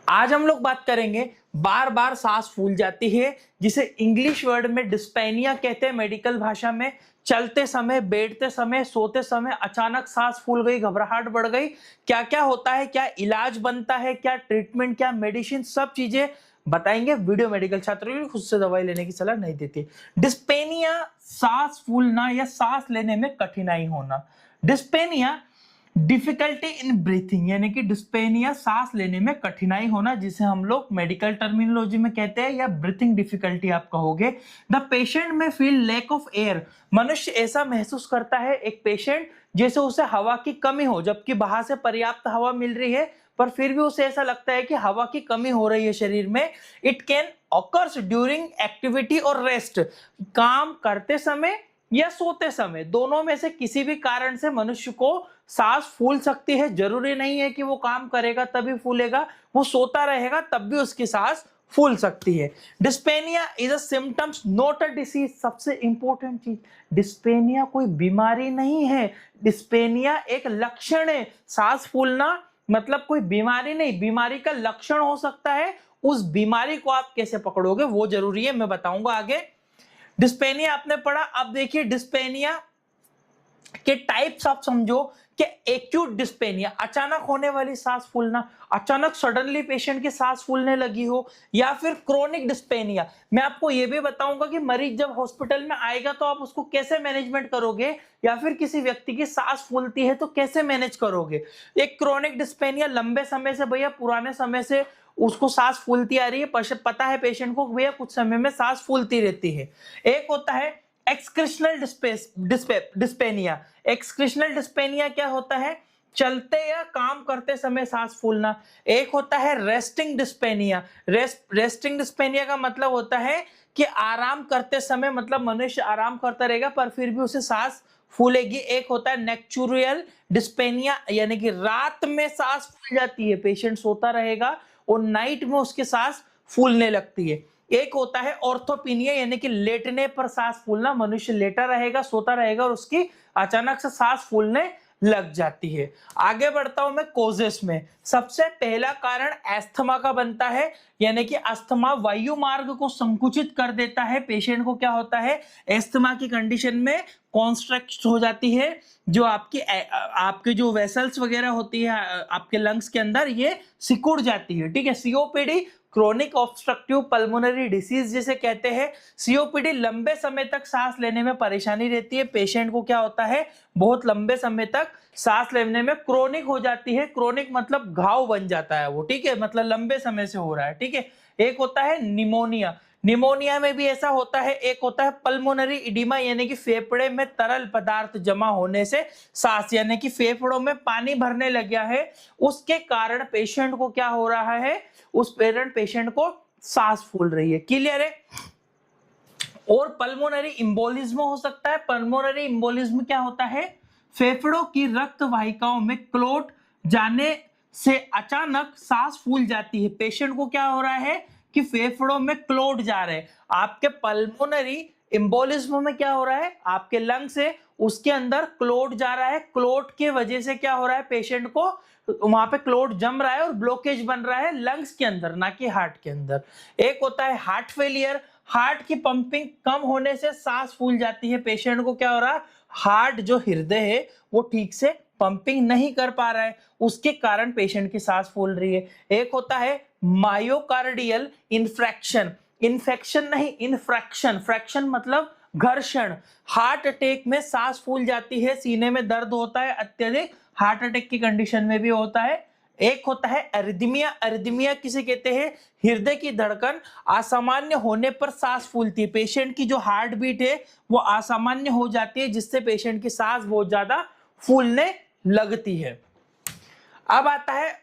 आज हम लोग बात करेंगे बार बार सांस फूल जाती है, जिसे इंग्लिश वर्ड में डिस्पेनिया कहते हैं। मेडिकल भाषा में चलते समय, बैठते समय, सोते समय अचानक सांस फूल गई, घबराहट बढ़ गई, क्या क्या होता है, क्या इलाज बनता है, क्या ट्रीटमेंट, क्या मेडिसिन, सब चीजें बताएंगे। वीडियो मेडिकल छात्रों के लिए खुद से दवाई लेने की सलाह नहीं देती। डिस्पेनिया सांस फूलना या सांस लेने में कठिनाई होना। डिस्पेनिया डिफिकल्टी इन ब्रीथिंग, यानी कि डिस्पेनिया सांस लेने में कठिनाई होना, जिसे हम लोग मेडिकल टर्मिनोलॉजी में कहते हैं, या ब्रीथिंग डिफिकल्टी आप कहोगे। द पेशेंट में फील लैक ऑफ एयर, मनुष्य ऐसा महसूस करता है, एक पेशेंट जैसे उसे हवा की कमी हो, जबकि बाहर से पर्याप्त हवा मिल रही है, पर फिर भी उसे ऐसा लगता है कि हवा की कमी हो रही है शरीर में। It can occurs during activity और रेस्ट, काम करते समय या सोते समय, दोनों में से किसी भी कारण से मनुष्य को सांस फूल सकती है। जरूरी नहीं है कि वो काम करेगा तभी फूलेगा, वो सोता रहेगा तब भी उसकी सांस फूल सकती है। Dyspnoea is a symptoms not a disease, सबसे इंपॉर्टेंट चीज, डिस्पेनिया कोई बीमारी नहीं है, डिस्पेनिया एक लक्षण है। सांस फूलना मतलब कोई बीमारी नहीं, बीमारी का लक्षण हो सकता है। उस बीमारी को आप कैसे पकड़ोगे वो जरूरी है, मैं बताऊंगा आगे। डिस्पेनिया आपने पढ़ा, अब देखिए डिस्पेनिया के टाइप्स आप समझो कि एक्यूट डिस्पेनिया, अचानक होने वाली सांस फूलना, अचानक सडनली पेशेंट की सांस फूलने लगी हो, या फिर क्रोनिक डिस्पेनिया। मैं आपको यह भी बताऊंगा कि मरीज जब हॉस्पिटल में आएगा तो आप उसको कैसे मैनेजमेंट करोगे, या फिर किसी व्यक्ति की सांस फूलती है तो कैसे मैनेज करोगे। एक क्रोनिक डिस्पेनिया, लंबे समय से, भैया पुराने समय से उसको सांस फूलती आ रही है, पता है पेशेंट को भैया कुछ समय में सांस फूलती रहती है। एक होता है एक्सक्रिशनल डिस्पेनिया। एक्सक्रिशनल डिस्पेनिया क्या होता है, चलते या काम करते समय सांस फूलना। एक होता है रेस्टिंग डिस्पेनिया। रेस्टिंग डिस्पेनिया का मतलब होता है कि आराम करते समय, मतलब मनुष्य आराम करता रहेगा पर फिर भी उसे सांस फूलेगी। एक होता है नेक्चुरियल डिस्पेनिया, यानी कि रात में सांस फूल जाती है, पेशेंट सोता रहेगा और नाइट में उसकी सांस फूलने लगती है। एक होता है ऑर्थोपिनिया, यानी कि लेटने पर सांस फूलना, मनुष्य लेटा रहेगा, सोता रहेगा और उसकी अचानक से सांस फूलने लग जाती है। आगे बढ़ता हूं मैं कोजेस में। सबसे पहला कारण एस्थमा का बनता है, यानी कि अस्थमा वायु मार्ग को संकुचित कर देता है। पेशेंट को क्या होता है, एस्थमा की कंडीशन में कॉन्स्ट्रक्ट हो जाती है, जो आपके जो वेसल्स वगैरह होती है आपके लंग्स के अंदर, ये सिकुड़ जाती है। ठीक है। COPD chronic obstructive pulmonary disease जिसे कहते हैं। सीओपीडी लंबे समय तक सांस लेने में परेशानी रहती है, पेशेंट को क्या होता है, बहुत लंबे समय तक सांस लेने में क्रोनिक हो जाती है। क्रोनिक मतलब घाव बन जाता है वो, ठीक है, मतलब लंबे समय से हो रहा है। ठीक है। एक होता है निमोनिया, निमोनिया में भी ऐसा होता है। एक होता है पल्मोनरी इडिमा, यानी कि फेफड़े में तरल पदार्थ जमा होने से सांस, यानी कि फेफड़ों में पानी भरने लग गया है, उसके कारण पेशेंट को क्या हो रहा है, उस पेशेंट को सांस फूल रही है। क्लियर है। और पल्मोनरी इंबोलिज्म हो सकता है। पल्मोनरी इंबोलिज्म क्या होता है, फेफड़ों की रक्त वाहिकाओं में क्लॉट जाने से अचानक सांस फूल जाती है। पेशेंट को क्या हो रहा है कि फेफड़ों में क्लॉट जा रहे हैं। आपके पल्मोनरी इंबोलिज्म में क्या हो रहा है, आपके लंग से उसके अंदर क्लॉट जा रहा है, क्लॉट की वजह से क्या हो रहा है, पेशेंट को वहां पे क्लॉट जम रहा है और ब्लॉकेज बन रहा है लंग्स के अंदर, ना कि हार्ट के अंदर। एक होता है हार्ट फेलियर, हार्ट की पंपिंग कम होने से सांस फूल जाती है। पेशेंट को क्या हो रहा है, हार्ट जो हृदय है वो ठीक से पंपिंग नहीं कर पा रहा है, उसके कारण पेशेंट की सांस फूल रही है। एक होता है मायोकार्डियल इन्फ्रैक्शन, इन्फेक्शन नहीं, इन्फ्रैक्शन, फ्रैक्शन मतलब घर्षण। हार्ट अटैक में सांस फूल जाती है, सीने में दर्द होता है अत्यधिक, हार्ट अटैक की कंडीशन में भी होता है। एक होता है एरिथमिया, एरिथमिया किसे कहते हैं, हृदय की धड़कन असामान्य होने पर सांस फूलती है। पेशेंट की जो हार्ट बीट है वो असामान्य हो जाती है, जिससे पेशेंट की सांस बहुत ज्यादा फूलने लगती है। अब आता है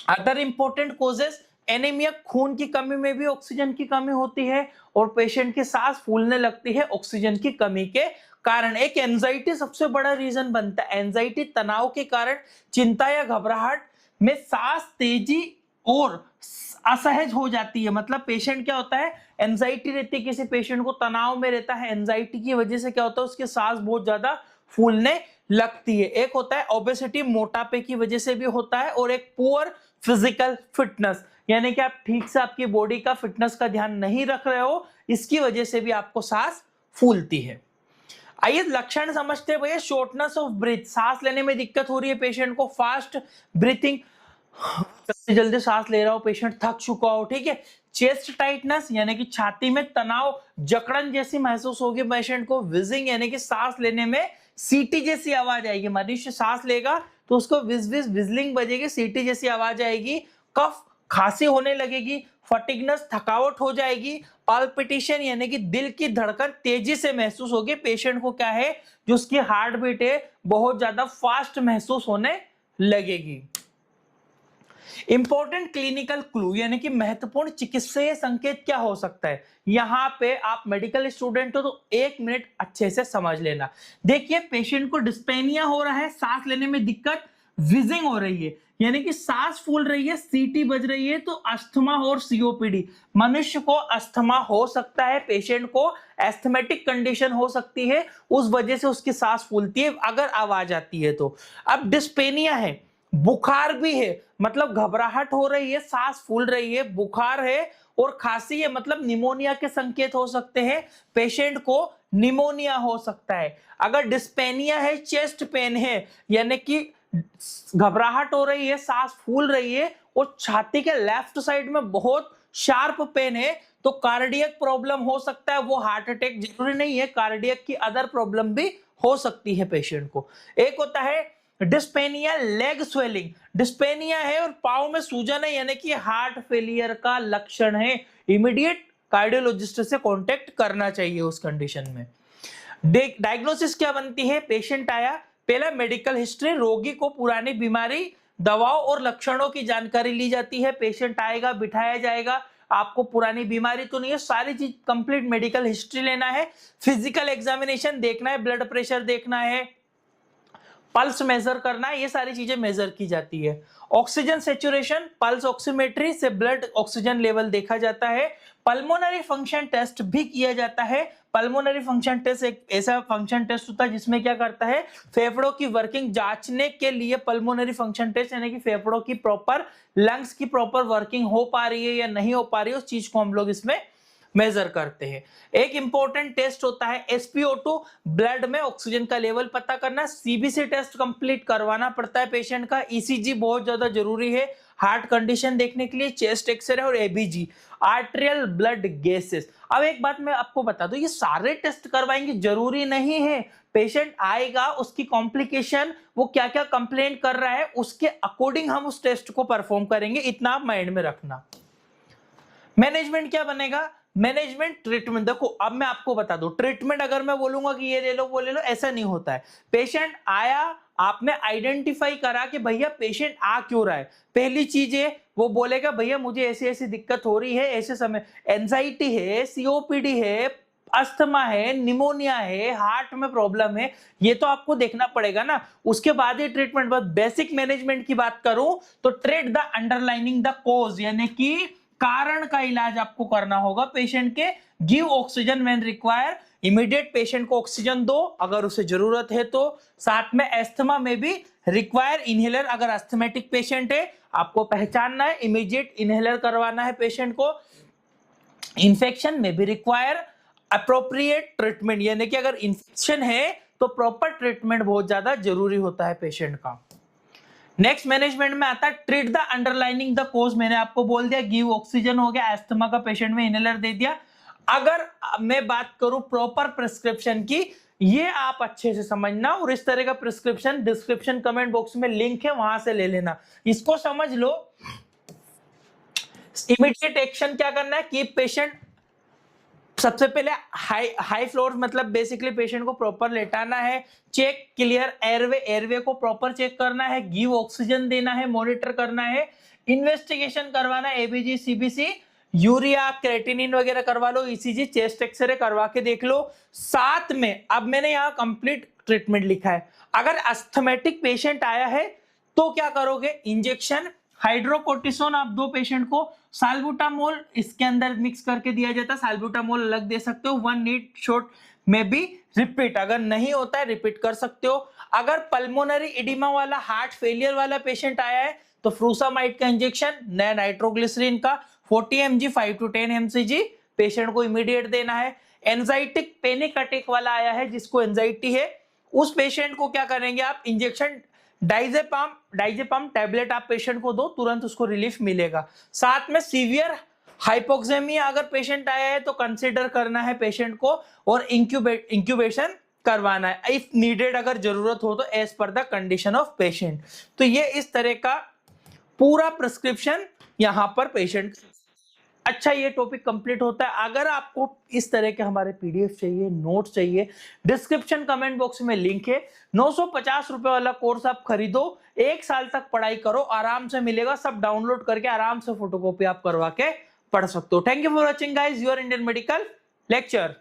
अदर इंपॉर्टेंट कॉजेस। एनीमिया, खून की कमी में भी ऑक्सीजन की कमी होती है और पेशेंट की सांस फूलने लगती है ऑक्सीजन की कमी के कारण। एक एंजाइटी सबसे बड़ा रीजन बनता है। एंजाइटी तनाव के कारण, चिंता या घबराहट में सांस तेजी और असहज हो जाती है। मतलब पेशेंट क्या होता है, एंजाइटी रहती है, किसी पेशेंट को तनाव में रहता है, एंजाइटी की वजह से क्या होता है, उसकी सांस बहुत ज्यादा फूलने लगती है। एक होता है ओबेसिटी, मोटापे की वजह से भी होता है। और एक पुअर फिजिकल फिटनेस, यानी कि आप ठीक से आपकी बॉडी का फिटनेस का ध्यान नहीं रख रहे हो, इसकी वजह से भी आपको सांस फूलती है। आइए लक्षण समझते हैं भैया। शॉर्टनेस ऑफ ब्रीथ, सांस लेने में दिक्कत हो रही है पेशेंट को, फास्ट ब्रीथिंग, जल्दी जल्दी सांस ले रहा हो पेशेंट, थक चुका हो, ठीक है। चेस्ट टाइटनेस यानी कि छाती में तनाव, जकड़न जैसी महसूस होगी पेशेंट को। विजिंग यानी कि सांस लेने में सीटी जैसी आवाज आएगी, मनुष्य सांस लेगा तो उसको विज विज विजलिंग बजेगी, सीटी जैसी आवाज आएगी। कफ, खांसी होने लगेगी। फटिगनेस, थकावट हो जाएगी। पाल्पिटेशन यानी कि दिल की धड़कन तेजी से महसूस होगी, पेशेंट को क्या है, जो उसकी हार्ट बीट है बहुत ज्यादा फास्ट महसूस होने लगेगी। इंपॉर्टेंट क्लिनिकल क्लू यानी कि महत्वपूर्ण चिकित्सीय संकेत क्या हो सकता है, यहां पे आप मेडिकल स्टूडेंट हो तो 1 मिनट अच्छे से समझ लेना। देखिए पेशेंट को डिस्पेनिया हो रहा है, सांस लेने में दिक्कत, विजिंग हो रही है यानी कि सांस फूल रही है, सीटी बज रही है, तो अस्थमा और सीओपीडी, मनुष्य को अस्थमा हो सकता है, पेशेंट को एस्थमेटिक कंडीशन हो सकती है, उस वजह से उसकी सांस फूलती है अगर आवाज आती है तो। अब डिस्पेनिया है, बुखार भी है, मतलब घबराहट हो रही है, सांस फूल रही है, बुखार है और खांसी है, मतलब निमोनिया के संकेत हो सकते हैं, पेशेंट को निमोनिया हो सकता है। अगर डिस्पेनिया है, चेस्ट पेन है यानी कि घबराहट हो रही है, सांस फूल रही है और छाती के लेफ्ट साइड में बहुत शार्प पेन है, तो कार्डियक प्रॉब्लम हो सकता है, वो हार्ट अटैक जरूरी नहीं है, कार्डियक की अदर प्रॉब्लम भी हो सकती है पेशेंट को। एक होता है डिस्पेनिया लेग स्वेलिंग, डिस्पेनिया है और पांव में सूजन है यानी कि हार्ट फेलियर का लक्षण है, इमीडिएट कार्डियोलॉजिस्ट से कांटेक्ट करना चाहिए उस कंडीशन में। डायग्नोसिस क्या बनती है, पेशेंट आया, पहला मेडिकल हिस्ट्री, रोगी को पुरानी बीमारी, दवाओं और लक्षणों की जानकारी ली जाती है। पेशेंट आएगा, बिठाया जाएगा, आपको पुरानी बीमारी तो नहीं है, सारी चीज कंप्लीट मेडिकल हिस्ट्री लेना है। फिजिकल एग्जामिनेशन देखना है, ब्लड प्रेशर देखना है, पल्स मेजर करना है, ये सारी चीजें मेजर की जाती है। ऑक्सीजन सेचुरेशन, पल्स ऑक्सीमेट्री से ब्लड ऑक्सीजन लेवल देखा जाता है। पल्मोनरी फंक्शन टेस्ट भी किया जाता है। पल्मोनरी फंक्शन टेस्ट एक ऐसा फंक्शन टेस्ट होता है जिसमें क्या करता है, फेफड़ों की वर्किंग जांचने के लिए पल्मोनरी फंक्शन टेस्ट यानी कि फेफड़ों की प्रॉपर, लंग्स की प्रॉपर वर्किंग हो पा रही है या नहीं हो पा रही है, उस चीज को हम लोग इसमें मेजर करते हैं। एक इंपॉर्टेंट टेस्ट होता है एसपीओ2, ब्लड में ऑक्सीजन का लेवल पता करना। सीबीसी टेस्ट कंप्लीट करवाना पड़ता है पेशेंट का। ईसीजी बहुत ज्यादा जरूरी है हार्ट कंडीशन देखने के लिए। चेस्ट एक्सरे और एबीजी, आर्टेरियल ब्लड गैसेस। अब एक बात मैं आपको बता दूं, ये सारे टेस्ट करवाएंगे जरूरी नहीं है, पेशेंट आएगा, उसकी कॉम्प्लिकेशन, वो क्या क्या कंप्लेंट कर रहा है, उसके अकॉर्डिंग हम उस टेस्ट को परफॉर्म करेंगे, इतना आप माइंड में रखना। मैनेजमेंट क्या बनेगा, मैनेजमेंट ट्रीटमेंट। देखो अब मैं आपको बता दूं, ट्रीटमेंट अगर मैं बोलूंगा कि ये ले लो वो ले लो, ऐसा नहीं होता है। पेशेंट आया, आपने आइडेंटिफाई करा कि भैया पेशेंट आ क्यों रहा है, पहली चीज है वो बोलेगा भैया मुझे ऐसी ऐसी दिक्कत हो रही है, ऐसे समय एंजाइटी है, सीओपीडी है, अस्थमा है, निमोनिया है, हार्ट में प्रॉब्लम है, ये तो आपको देखना पड़ेगा ना, उसके बाद ही ट्रीटमेंट। बस बेसिक मैनेजमेंट की बात करूं तो treat the underlining the cause यानी कि कारण का इलाज आपको करना होगा पेशेंट के। Give oxygen when require, immediate patient को ऑक्सीजन दो अगर उसे जरूरत है तो। साथ में एस्थमा में भी रिक्वायर इनहेलर, अगर अस्थमेटिक पेशेंट है आपको पहचानना है, इमीडिएट इनहेलर करवाना है पेशेंट को। इन्फेक्शन में भी रिक्वायर अप्रोप्रिएट ट्रीटमेंट यानी कि अगर इन्फेक्शन है तो प्रॉपर ट्रीटमेंट बहुत ज्यादा जरूरी होता है पेशेंट का। नेक्स्ट मैनेजमेंट में आता है treat the underlining the cause, मैंने आपको बोल दिया, गिव ऑक्सीजन हो गया, एस्थमा का पेशेंट में इनहेलर दे दिया। अगर मैं बात करूं प्रॉपर प्रिस्क्रिप्शन की, ये आप अच्छे से समझना, और इस तरह का प्रिस्क्रिप्शन डिस्क्रिप्शन कमेंट बॉक्स में लिंक है, वहां से ले लेना, इसको समझ लो। इमीडिएट एक्शन क्या करना है कि पेशेंट सबसे पहले हाई फ्लोर, मतलब बेसिकली पेशेंट को प्रॉपर लेटाना है, चेक क्लियर एयरवे, एयरवे को प्रॉपर चेक करना है, गिव ऑक्सीजन देना है, मॉनिटर करना है, इन्वेस्टिगेशन करवाना है, एबीजी, सीबीसी, यूरिया, क्रेटिनिन वगैरह करवा लो, ईसीजी, चेस्ट एक्सरे करवा के देख लो। साथ में अब मैंने यहाँ कंप्लीट ट्रीटमेंट लिखा है। अगर अस्थमेटिक पेशेंट आया है तो क्या करोगे, इंजेक्शन हाइड्रोकोर्टिसोन आप दो पेशेंट को, साल्बुटामोल इसके अंदर मिक्स करके दिया जाता है, साल्बुटामोल अलग दे सकते हो, 1 नीड शॉट में भी रिपीट, अगर नहीं होता है रिपीट कर सकते हो। अगर पल्मोनरी एडिमा वाला, हार्ट फेलियर वाला पेशेंट आया है तो फ्रूसामाइड का इंजेक्शन, नया नाइट्रोग्लिसरीन का 40 mg 5 to 10 mcg पेशेंट को इमीडिएट देना है। एंजाइटिक पैनिक अटैक वाला आया है जिसको एंजाइटी है, उस पेशेंट को क्या करेंगे आप, इंजेक्शन डाइजेपाम टैबलेट आप पेशेंट को दो, तुरंत उसको रिलीफ मिलेगा। साथ में सीवियर हाइपोक्सेमिया अगर पेशेंट आया है तो कंसीडर करना है पेशेंट को और इंक्यूबेशन करवाना है इफ नीडेड, अगर जरूरत हो तो as per the condition of patient. तो ये इस तरह का पूरा प्रिस्क्रिप्शन यहाँ पर पेशेंट। अच्छा, ये टॉपिक कंप्लीट होता है। अगर आपको इस तरह के हमारे पीडीएफ चाहिए, नोट्स चाहिए, डिस्क्रिप्शन कमेंट बॉक्स में लिंक है। 950 रुपए वाला कोर्स आप खरीदो, 1 साल तक पढ़ाई करो, आराम से मिलेगा, सब डाउनलोड करके आराम से फोटोकॉपी आप करवा के पढ़ सकते हो। Thank you for watching guys, your Indian medical lecture.